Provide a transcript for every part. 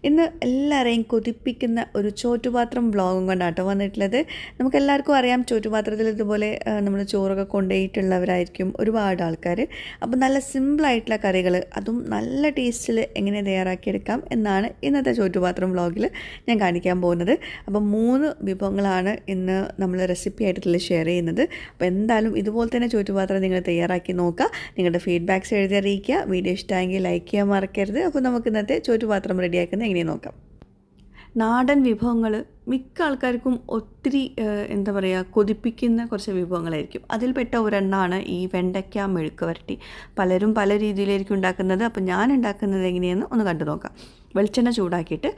ഇന്ന് എല്ലാവരെയും കൊതിപ്പിക്കുന്ന ഒരു ചോറ്റുപാത്രം വ്ളോഗും കൊണ്ടാട്ടോ വന്നിട്ടുള്ളത്. നമുക്കെല്ലാവർക്കും അറിയാം ചോറ്റുപാത്രത്തിൽ ഇതുപോലെ നമ്മൾ ചോറൊക്കെ കൊണ്ടുപോയിട്ടുള്ളവരായിരിക്കും ഒരുപാട് ആൾക്കാർ. അപ്പോൾ നല്ല സിമ്പിളായിട്ടുള്ള കറികൾ അതും നല്ല ടേസ്റ്റിൽ എങ്ങനെ തയ്യാറാക്കിയെടുക്കാം എന്നാണ് ഇന്നത്തെ ചോറ്റുപാത്രം വ്ളോഗിൽ ഞാൻ കാണിക്കാൻ പോകുന്നത്. അപ്പോൾ 3 വിഭവങ്ങളാണ് ഇന്ന് നമ്മൾ റെസിപ്പി ആയിട്ടുള്ള ഷെയർ ചെയ്യുന്നത്. അപ്പോൾ എന്തായാലും ഇതുപോലെ തന്നെ ചോറ്റുപാത്രം നിങ്ങൾ തയ്യാറാക്കി നോക്കുക, നിങ്ങളുടെ ഫീഡ്ബാക്ക്സ് എഴുതി അറിയിക്കുക. വീഡിയോ ഇഷ്ടമായെങ്കിൽ ലൈക്ക് ചെയ്യാൻ മറക്കരുത്. അപ്പോൾ നമുക്ക് ഇന്നത്തെ ചോറ്റുപാത്രം റെഡിയാക്കുന്നത് എങ്ങനെ നോക്കാം. നാടൻ വിഭവങ്ങൾ മിക്ക ആൾക്കാർക്കും ഒത്തിരി എന്താ പറയുക കൊതിപ്പിക്കുന്ന കുറച്ച് വിഭവങ്ങളായിരിക്കും. അതിൽപ്പെട്ട ഒരെണ്ണമാണ് ഈ വെണ്ടയ്ക്ക മെഴുക്ക് വരട്ടി. പലരും പല രീതിയിലായിരിക്കും ഉണ്ടാക്കുന്നത്. അപ്പോൾ ഞാൻ ഉണ്ടാക്കുന്നത് എങ്ങനെയെന്ന് ഒന്ന് കണ്ടു നോക്കാം. വെളിച്ചെണ്ണ ചൂടാക്കിയിട്ട്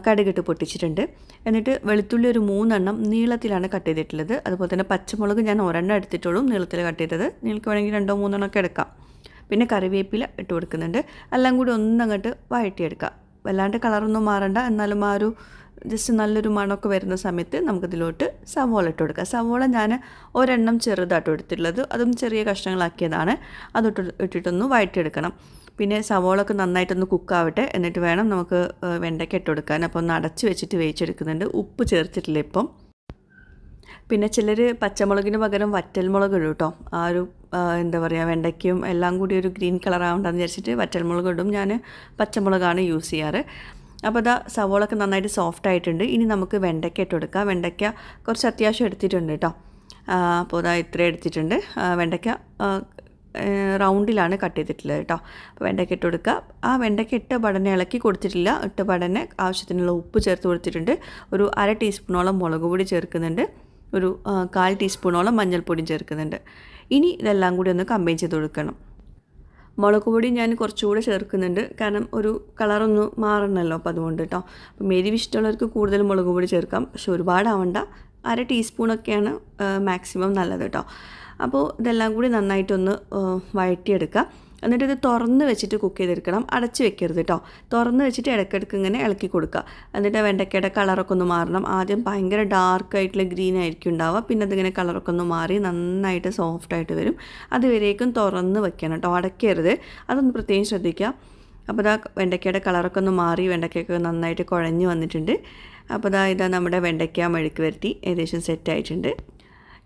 കടുകിട്ട് പൊട്ടിച്ചിട്ടുണ്ട്. എന്നിട്ട് വെളുത്തുള്ളി ഒരു 3 എണ്ണം നീളത്തിലാണ് കട്ട് ചെയ്തിട്ടുള്ളത്. അതുപോലെ തന്നെ പച്ചമുളക് ഞാൻ ഒരെണ്ണം എടുത്തിട്ടുള്ളൂ നീളത്തിൽ കട്ട് ചെയ്തത്. നിങ്ങൾക്ക് വേണമെങ്കിൽ 2-3 എണ്ണമൊക്കെ എടുക്കാം. പിന്നെ കറിവേപ്പില ഇട്ട് കൊടുക്കുന്നുണ്ട്. എല്ലാം കൂടി ഒന്നങ്ങോട്ട് വഴറ്റിയെടുക്കുക. വല്ലാണ്ട് കളറൊന്നും മാറണ്ട, എന്നാലും ആ ഒരു ജസ്റ്റ് നല്ലൊരു മണമൊക്കെ വരുന്ന സമയത്ത് നമുക്കിതിലോട്ട് സവോള ഇട്ട് കൊടുക്കുക. സവോള ഞാൻ ഒരെണ്ണം ചെറുതായിട്ട് എടുത്തിട്ടുള്ളത്, അതും ചെറിയ കഷ്ണങ്ങളാക്കിയതാണ്. അതൊട്ട് ഇട്ടിട്ടൊന്ന് വഴറ്റിയെടുക്കണം. പിന്നെ സവോളൊക്കെ നന്നായിട്ടൊന്ന് കുക്കാവട്ടെ, എന്നിട്ട് വേണം നമുക്ക് വെണ്ടയ്ക്ക ഇട്ട് കൊടുക്കാൻ. അപ്പോൾ ഒന്ന് അടച്ച് വെച്ചിട്ട് വേവിച്ചെടുക്കുന്നുണ്ട്. ഉപ്പ് ചേർത്തിട്ടില്ല ഇപ്പം. പിന്നെ ചിലർ പച്ചമുളകിന് പകരം വറ്റൽമുളക് ഇടും കേട്ടോ. ആ ഒരു എന്താ പറയുക വെണ്ടയ്ക്കും എല്ലാം കൂടി ഒരു ഗ്രീൻ കളർ ആവണ്ടെന്ന് വിചാരിച്ചിട്ട് വറ്റൽമുളക് ഇടും. ഞാൻ പച്ചമുളകാണ് യൂസ് ചെയ്യാറ്. അപ്പോൾ അതാ സവോളൊക്കെ നന്നായിട്ട് സോഫ്റ്റ് ആയിട്ടുണ്ട്. ഇനി നമുക്ക് വെണ്ടയ്ക്ക ഇട്ട് കൊടുക്കാം. വെണ്ടയ്ക്ക കുറച്ച് അത്യാവശ്യം എടുത്തിട്ടുണ്ട് കേട്ടോ. അപ്പോൾ അതാ ഇത്രയും എടുത്തിട്ടുണ്ട്. വെണ്ടയ്ക്ക റൗണ്ടിലാണ് കട്ട് ചെയ്തിട്ടുള്ളത് കേട്ടോ. അപ്പോൾ വെണ്ടയ്ക്ക ഇട്ട് കൊടുക്കുക. ആ വെണ്ടയ്ക്ക ഇട്ട പടനെ ഇളക്കി കൊടുത്തിട്ടില്ല. ഇട്ട പടനെ ആവശ്യത്തിനുള്ള ഉപ്പ് ചേർത്ത് കൊടുത്തിട്ടുണ്ട്. ഒരു 1/2 ടീസ്പൂണോളം മുളക് പൊടി ചേർക്കുന്നുണ്ട്. ഒരു 1/4 ടീസ്പൂണോളം മഞ്ഞൾപ്പൊടിയും ചേർക്കുന്നുണ്ട്. ഇനി ഇതെല്ലാം കൂടി ഒന്ന് കമ്പൈൻ ചെയ്ത് കൊടുക്കണം. മുളക് പൊടി ഞാൻ കുറച്ചുകൂടെ ചേർക്കുന്നുണ്ട്, കാരണം ഒരു കളറൊന്ന് മാറണമല്ലോ. അപ്പോൾ അതുകൊണ്ട് കേട്ടോ. അപ്പോൾ എരിവ് ഇഷ്ടമുള്ളവർക്ക് കൂടുതൽ മുളക് പൊടി ചേർക്കാം, പക്ഷെ ഒരുപാടാവണ്ട. 1/2 ടീസ്പൂണൊക്കെയാണ് മാക്സിമം നല്ലത് കേട്ടോ. അപ്പോൾ ഇതെല്ലാം കൂടി നന്നായിട്ടൊന്ന് വഴറ്റിയെടുക്കുക. എന്നിട്ട് ഇത് തുറന്ന് വെച്ചിട്ട് കുക്ക് ചെയ്തെടുക്കണം. അടച്ച് വെക്കരുത് കേട്ടോ. തുറന്ന് വെച്ചിട്ട് ഇടയ്ക്കിടയ്ക്ക് ഇങ്ങനെ ഇളക്കി കൊടുക്കുക. എന്നിട്ട് വെണ്ടയ്ക്കയുടെ കളറൊക്കെ ഒന്ന് മാറണം. ആദ്യം ഭയങ്കര ഡാർക്കായിട്ടുള്ള ഗ്രീൻ ആയിരിക്കും ഉണ്ടാവുക. പിന്നെ അതിങ്ങനെ കളറൊക്കെ ഒന്ന് മാറി നന്നായിട്ട് സോഫ്റ്റായിട്ട് വരും. അതുവരേക്കും തുറന്ന് വെക്കണം കേട്ടോ, അടയ്ക്കരുത്. അതൊന്ന് പ്രത്യേകം ശ്രദ്ധിക്കുക. അപ്പോൾ ഇതാ വെണ്ടയ്ക്കയുടെ കളറൊക്കെ ഒന്ന് മാറി വെണ്ടയ്ക്കൊക്കെ നന്നായിട്ട് കുഴഞ്ഞ് വന്നിട്ടുണ്ട്. അപ്പോൾ ഇതാ നമ്മുടെ വെണ്ടയ്ക്ക മെഴുക്ക് വരട്ടി ഏകദേശം സെറ്റായിട്ടുണ്ട്.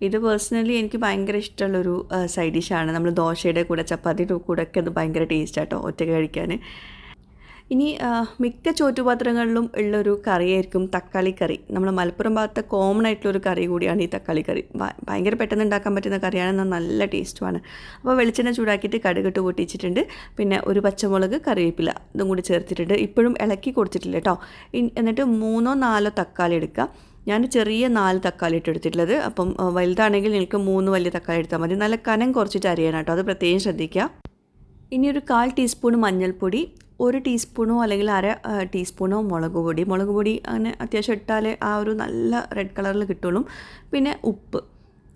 ഇത് പേഴ്സണലി എനിക്ക് ഭയങ്കര ഇഷ്ടമുള്ളൊരു സൈഡ് ഡിഷാണ്. നമ്മൾ ദോശയുടെ കൂടെ ചപ്പാത്തിയുടെ കൂടെ ഒക്കെ അത് ഭയങ്കര ടേസ്റ്റാട്ടോ ഒറ്റയ്ക്ക് കഴിക്കാൻ. ഇനി മിക്ക ചോറ്റുപാത്രങ്ങളിലും ഉള്ളൊരു കറിയായിരിക്കും തക്കാളി കറി. നമ്മൾ മലപ്പുറം ഭാഗത്തെ കോമൺ ആയിട്ടുള്ളൊരു കറി കൂടിയാണ് ഈ തക്കാളി കറി. ഭയങ്കര പെട്ടെന്ന് ഉണ്ടാക്കാൻ പറ്റുന്ന കറിയാണ്, എന്നാൽ നല്ല ടേസ്റ്റുമാണ്. അപ്പോൾ വെളിച്ചെണ്ണ ചൂടാക്കിയിട്ട് കടുകിട്ട് പൊട്ടിച്ചിട്ടുണ്ട്. പിന്നെ ഒരു പച്ചമുളക്, കറിവേപ്പില ഇതും കൂടി ചേർത്തിട്ടുണ്ട്. ഇപ്പോഴും ഇളക്കി കൊടുത്തിട്ടില്ല കേട്ടോ. എന്നിട്ട് 3-4 തക്കാളി എടുക്കുക. ഞാൻ ചെറിയ 4 തക്കാളി ഇട്ട് എടുത്തിട്ടുള്ളത്. അപ്പം വലുതാണെങ്കിൽ നിങ്ങൾക്ക് 3 വലിയ തക്കാളി എടുത്താൽ മതി. നല്ല കനം കുറച്ചിട്ട് അരിയണം കേട്ടോ, അത് പ്രത്യേകം ശ്രദ്ധിക്കുക. ഇനി ഒരു 1/4 ടീസ്പൂൺ മഞ്ഞൾപ്പൊടി, 1 ടീസ്പൂണോ അല്ലെങ്കിൽ 1/2 ടീസ്പൂണോ മുളക് പൊടി അങ്ങനെ അത്യാവശ്യം ഇട്ടാലേ ആ ഒരു നല്ല റെഡ് കളറിൽ കിട്ടുള്ളൂ. പിന്നെ ഉപ്പ്,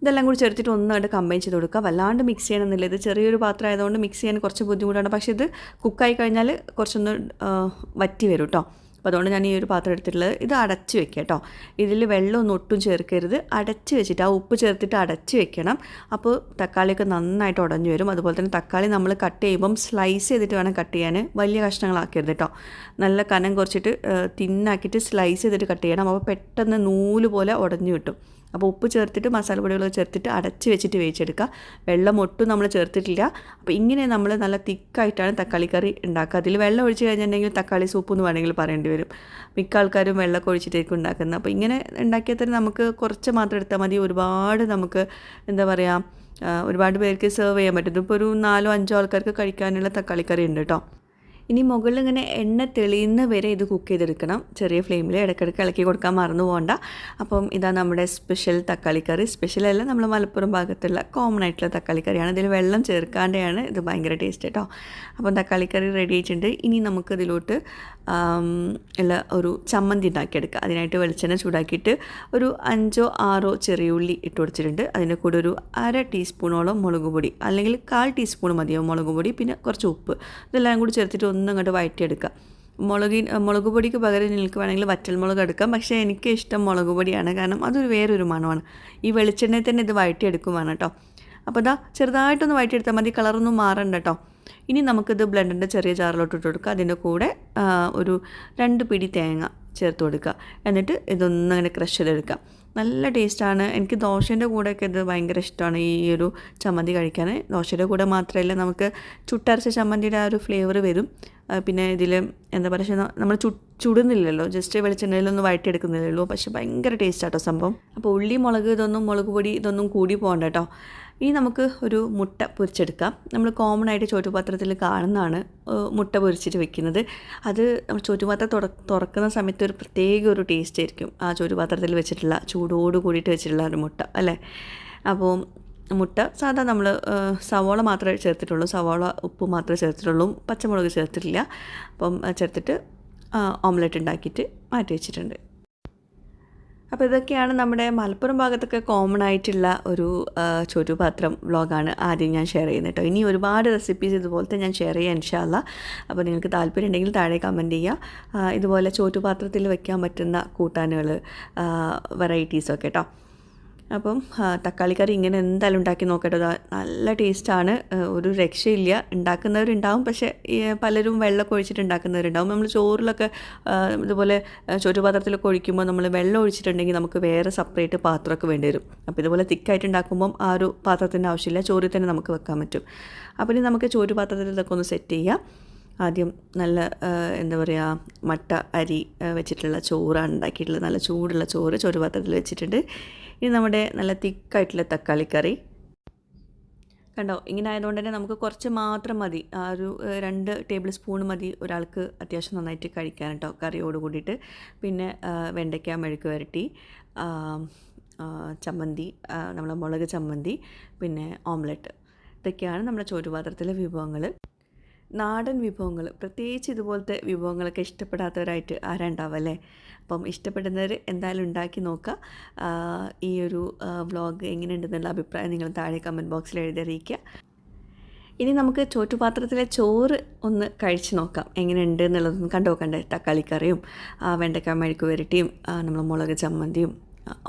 ഇതെല്ലാം കൂടി ചേർത്തിട്ട് ഒന്നായിട്ട് കമ്പൈൻ ചെയ്ത് കൊടുക്കുക. വല്ലാണ്ട് മിക്സ് ചെയ്യണമെന്നില്ല. ഇത് ചെറിയൊരു പാത്രം ആയതുകൊണ്ട് മിക്സ് ചെയ്യാൻ കുറച്ച് ബുദ്ധിമുട്ടാണ്. പക്ഷേ ഇത് കുക്കായി കഴിഞ്ഞാൽ കുറച്ചൊന്ന് വറ്റി വരും കേട്ടോ. അപ്പോൾ അതുകൊണ്ട് ഞാൻ ഈ ഒരു പാത്രം എടുത്തിട്ടുള്ളത്. ഇത് അടച്ച് വെക്കുക കേട്ടോ. ഇതിൽ വെള്ളമൊന്നും ഒട്ടും ചേർക്കരുത്. അടച്ച് വെച്ചിട്ട് ആ ഉപ്പ് ചേർത്തിട്ട് അടച്ച് വെക്കണം. അപ്പോൾ തക്കാളിയൊക്കെ നന്നായിട്ട് ഉടഞ്ഞു വരും. അതുപോലെ തന്നെ തക്കാളി നമ്മൾ കട്ട് ചെയ്യുമ്പം സ്ലൈസ് ചെയ്തിട്ട് വേണം കട്ട് ചെയ്യാൻ. വലിയ കഷ്ണങ്ങളാക്കരുത് കേട്ടോ. നല്ല കനം കുറച്ചിട്ട് തിന്നാക്കിയിട്ട് സ്ലൈസ് ചെയ്തിട്ട് കട്ട് ചെയ്യണം. അപ്പോൾ പെട്ടെന്ന് നൂല് പോലെ ഉടഞ്ഞു കിട്ടും. അപ്പോൾ ഉപ്പ് ചേർത്തിട്ട് മസാലപ്പൊടികളൊക്കെ ചേർത്തിട്ട് അടച്ച് വെച്ചിട്ട് വേവിച്ചെടുക്കുക. വെള്ളം ഒട്ടും നമ്മൾ ചേർത്തിട്ടില്ല. അപ്പോൾ ഇങ്ങനെ നമ്മൾ നല്ല തിക്കായിട്ടാണ് തക്കാളി കറി ഉണ്ടാക്കുക. അതിൽ വെള്ളം ഒഴിച്ച് കഴിഞ്ഞിട്ടുണ്ടെങ്കിൽ തക്കാളി സൂപ്പ് എന്ന് വേണമെങ്കിൽ പറയേണ്ടി വരും. മിക്ക ആൾക്കാരും വെള്ളമൊക്കെ ഒഴിച്ചിട്ടായിരിക്കും ഉണ്ടാക്കുന്നത്. അപ്പോൾ ഇങ്ങനെ ഉണ്ടാക്കിയാൽ തന്നെ നമുക്ക് കുറച്ച് മാത്രം എടുത്താൽ മതി. ഒരുപാട് നമുക്ക് എന്താ പറയുക ഒരുപാട് പേർക്ക് സെർവ് ചെയ്യാൻ പറ്റും. ഇപ്പോൾ ഒരു 4-5 ആൾക്കാർക്ക് കഴിക്കാനുള്ള തക്കാളി കറി ഉണ്ട് കേട്ടോ. ഇനി മുകളിൽ ഇങ്ങനെ എണ്ണ തെളിയുന്ന വരെ ഇത് കുക്ക് ചെയ്തെടുക്കണം. ചെറിയ ഫ്ലെയിമിൽ ഇടയ്ക്കിടയ്ക്ക് ഇളക്കി കൊടുക്കാൻ മറന്നു പോകണ്ട. അപ്പം ഇതാ നമ്മുടെ സ്പെഷ്യൽ തക്കാളി കറി. സ്പെഷ്യലല്ല, നമ്മൾ മലപ്പുറം ഭാഗത്തുള്ള കോമൺ ആയിട്ടുള്ള തക്കാളി കറിയാണ്. ഇതിൽ വെള്ളം ചേർക്കാതെയാണ് ഇത് ഭയങ്കര ടേസ്റ്റ് കേട്ടോ. അപ്പം തക്കാളി കറി റെഡി ആയിട്ടുണ്ട്. ഇനി നമുക്കിതിലോട്ട് ഉള്ള ഒരു ചമ്മന്തി ഉണ്ടാക്കിയെടുക്കുക. അതിനായിട്ട് വെളിച്ചെണ്ണ ചൂടാക്കിയിട്ട് ഒരു 5-6 ചെറിയ ഉള്ളി ഇട്ട് കൊടുത്തിട്ടുണ്ട്. അതിൻ്റെ കൂടെ ഒരു 1/2 ടീസ്പൂണോളം മുളക് പൊടി, അല്ലെങ്കിൽ 1/4 ടീസ്പൂൺ മതിയോ മുളക് പൊടി, പിന്നെ കുറച്ച് ഉപ്പ്, ഇതെല്ലാം കൂടി ചേർത്തിട്ട് ഒന്നങ്ങോട്ട് വഴറ്റിയെടുക്കുക. മുളക് പൊടിക്ക് പകരം നിങ്ങൾക്ക് വേണമെങ്കിൽ വറ്റൽമുളക് എടുക്കാം. പക്ഷേ എനിക്ക് ഇഷ്ടം മുളക് പൊടിയാണ്, കാരണം അതൊരു വേറൊരു മണമാണ്. ഈ വെളിച്ചെണ്ണയിൽ തന്നെ ഇത് വഴറ്റിയെടുക്കും വേണം കേട്ടോ. അപ്പോൾ ഇതാ ചെറുതായിട്ടൊന്ന് വഴറ്റിയെടുത്താൽ മതി, കളറൊന്നും മാറണ്ട കേട്ടോ. ഇനി നമുക്കിത് ബ്ലെൻഡറിൻ്റെ ചെറിയ ജാറിലോട്ട് ഇട്ട് കൊടുക്കുക. അതിൻ്റെ കൂടെ ഒരു 2 പിടി തേങ്ങ ചേർത്ത് കൊടുക്കുക. എന്നിട്ട് ഇതൊന്നും അങ്ങനെ ക്രഷ് ചെയ്തെടുക്കുക. നല്ല ടേസ്റ്റാണ്. എനിക്ക് ദോശേൻ്റെ കൂടെയൊക്കെ ഇത് ഭയങ്കര ഇഷ്ടമാണ് ഈ ഒരു ചമ്മന്തി കഴിക്കാൻ. ദോശയുടെ കൂടെ മാത്രമല്ല, നമുക്ക് ചുട്ടരച്ച ചമ്മന്തിയുടെ ആ ഒരു ഫ്ലേവർ വരും. പിന്നെ ഇതിൽ എന്താ പറയുക, നമ്മൾ ചുടുന്നില്ലല്ലോ, ജസ്റ്റ് വെളിച്ചെണ്ണയിലൊന്നും വഴറ്റിയെടുക്കുന്നില്ലല്ലോ. പക്ഷേ ഭയങ്കര ടേസ്റ്റാട്ടോ സംഭവം. അപ്പോൾ ഉള്ളി, മുളക്, മുളക് പൊടി ഇതൊന്നും കൂടി പോകണ്ട കേട്ടോ. ഇനി നമുക്ക് ഒരു മുട്ട പൊരിച്ചെടുക്കാം. നമ്മൾ കോമൺ ആയിട്ട് ചോറ്റുപാത്രത്തിൽ കാണുന്നതാണ് മുട്ട പൊരിച്ചിട്ട് വെക്കുന്നത്. അത് നമ്മൾ ചോറ്റുപാത്രം തുറക്കുന്ന സമയത്ത് ഒരു പ്രത്യേക ഒരു ടേസ്റ്റ് ആയിരിക്കും ആ ചോറ്റുപാത്രത്തിൽ വെച്ചിട്ടുള്ള ചൂടോട് കൂടിയിട്ട് വെച്ചിട്ടുള്ള ഒരു മുട്ട അല്ലേ. അപ്പോൾ മുട്ട സാധാ നമ്മൾ സവാള മാത്രമേ ചേർത്തിട്ടുള്ളൂ, സവാള ഉപ്പ് മാത്രമേ ചേർത്തിട്ടുള്ളൂ, പച്ചമുളക് ചേർത്തിട്ടില്ല. അപ്പം ചേർത്തിട്ട് ഓംലെറ്റ് ഉണ്ടാക്കിയിട്ട് മാറ്റി വെച്ചിട്ടുണ്ട്. അപ്പോൾ ഇതൊക്കെയാണ് നമ്മുടെ മലപ്പുറം ഭാഗത്തൊക്കെ കോമൺ ആയിട്ടുള്ള ഒരു ചോറ്റുപാത്രം വ്ളോഗാണ് ആദ്യം ഞാൻ ഷെയർ ചെയ്യുന്നത് കേട്ടോ. ഇനി ഒരുപാട് റെസിപ്പീസ് ഇതുപോലത്തെ ഞാൻ ഷെയർ ചെയ്യാം ഇൻഷാ അല്ലാ. അപ്പോൾ നിങ്ങൾക്ക് താല്പര്യം ഉണ്ടെങ്കിൽ താഴെ കമൻറ്റ് ചെയ്യുക. ഇതുപോലെ ചോറ്റുപാത്രത്തിൽ വെക്കാൻ പറ്റുന്ന കൂട്ടാനുകൾ, വെറൈറ്റീസൊക്കെ കേട്ടോ. അപ്പം തക്കാളി കറി ഇങ്ങനെ എന്തായാലും ഉണ്ടാക്കി നോക്കട്ടോ. നല്ല ടേസ്റ്റാണ്, ഒരു രക്ഷയില്ല. ഉണ്ടാക്കുന്നവരുണ്ടാവും, പക്ഷേ പലരും വെള്ളമൊക്കെ ഒഴിച്ചിട്ട് ഉണ്ടാക്കുന്നവരുണ്ടാവും. നമ്മൾ ചോറിലൊക്കെ ഇതുപോലെ ചോറ്റുപാത്രത്തിലൊക്കെ ഒഴിക്കുമ്പോൾ നമ്മൾ വെള്ളം ഒഴിച്ചിട്ടുണ്ടെങ്കിൽ നമുക്ക് വേറെ സെപ്പറേറ്റ് പാത്രമൊക്കെ വേണ്ടി വരും. അപ്പോൾ ഇതുപോലെ തിക്കായിട്ട് ഉണ്ടാക്കുമ്പം ആ ഒരു പാത്രത്തിൻ്റെ ആവശ്യമില്ല, ചോറിൽ തന്നെ നമുക്ക് വെക്കാൻ പറ്റും. അപ്പോൾ ഇനി നമുക്ക് ചോറ്റുപാത്രത്തിൽ ഇതൊക്കെ ഒന്ന് സെറ്റ് ചെയ്യാം. ആദ്യം നല്ല എന്താ പറയുക, മട്ട അരി വെച്ചിട്ടുള്ള ചോറാണ് ഉണ്ടാക്കിയിട്ടുള്ളത്. നല്ല ചൂടുള്ള ചോറ് ചോറ്റുപാത്രത്തിൽ വെച്ചിട്ടുണ്ട്. ഇനി നമ്മുടെ നല്ല തിക്കായിട്ടുള്ള തക്കാളി കറി കണ്ടോ. ഇങ്ങനെ ആയതുകൊണ്ട് തന്നെ നമുക്ക് കുറച്ച് മാത്രം മതി, ആ ഒരു 2 ടേബിൾ സ്പൂൺ മതി ഒരാൾക്ക് അത്യാവശ്യം നന്നായിട്ട് കഴിക്കാൻ കേട്ടോ, കറിയോട് കൂടിയിട്ട്. പിന്നെ വെണ്ടയ്ക്ക മെഴുക്ക് വരട്ടി, ചമ്മന്തി, നമ്മളെ മുളക് ചമ്മന്തി, പിന്നെ ഓംലെറ്റ്. ഇതൊക്കെയാണ് നമ്മുടെ ചോറ്റുപാത്രത്തിലെ വിഭവങ്ങൾ. നാടൻ വിഭവങ്ങൾ, പ്രത്യേകിച്ച് ഇതുപോലത്തെ വിഭവങ്ങളൊക്കെ ഇഷ്ടപ്പെടാത്തവരായിട്ട് ആരാണ്ടാവും അല്ലേ. അപ്പം ഇഷ്ടപ്പെടുന്നവർ എന്തായാലും ഉണ്ടാക്കി നോക്കുക. ഈ ഒരു വ്ളോഗ് എങ്ങനെയുണ്ടെന്നുള്ള അഭിപ്രായം നിങ്ങൾ താഴെ കമൻറ്റ് ബോക്സിൽ എഴുതി അറിയിക്കുക. ഇനി നമുക്ക് ചോറ്റുപാത്രത്തിലെ ചോറ് ഒന്ന് കഴിച്ച് നോക്കാം, എങ്ങനെയുണ്ട് എന്നുള്ളതൊന്ന് കണ്ടു നോക്കണ്ടേ. തക്കാളി കറിയും വെണ്ടയ്ക്ക മെഴുക്ക് വരട്ടിയും നമ്മൾ മുളക് ചമ്മന്തിയും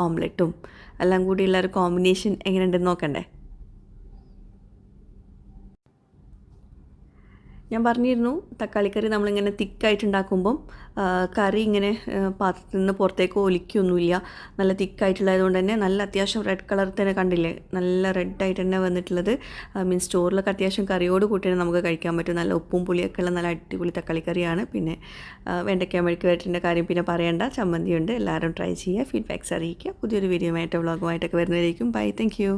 ഓംലെറ്റും എല്ലാം കൂടിയുള്ള ഒരു കോമ്പിനേഷൻ എങ്ങനെയുണ്ടെന്ന് നോക്കണ്ടേ. ഞാൻ പറഞ്ഞിരുന്നു, തക്കാളിക്കറി നമ്മളിങ്ങനെ തിക്കായിട്ട് ഉണ്ടാക്കുമ്പം കറി ഇങ്ങനെ പാത്രത്തിൽ നിന്ന് പുറത്തേക്ക് ഒലിക്കൊന്നുമില്ല. നല്ല തിക്കായിട്ടുള്ളതുകൊണ്ട് തന്നെ നല്ല അത്യാവശ്യം റെഡ് കളർ തന്നെ കണ്ടില്ലേ, നല്ല റെഡായിട്ട് തന്നെ വന്നിട്ടുള്ളത്. മീൻസ് ചോറിലൊക്കെ അത്യാവശ്യം കറിയോട് കൂട്ടി തന്നെ നമുക്ക് കഴിക്കാൻ പറ്റും. നല്ല ഉപ്പും പുളിയൊക്കെ ഉള്ള നല്ല അടിപൊളി തക്കാളിക്കറിയാണ്. പിന്നെ വെണ്ടയ്ക്ക മെഴുക്ക് വരട്ടിൻ്റെ കാര്യം പിന്നെ പറയേണ്ട, ചമ്മന്തിയുണ്ട്. എല്ലാവരും ട്രൈ ചെയ്യുക, ഫീഡ്ബാക്ക്സ് അറിയിക്കുക. പുതിയൊരു വീഡിയോ ആയിട്ട് വ്ളോഗുമായിട്ടൊക്കെ വരുന്നതായിരിക്കും. Bye, thank U.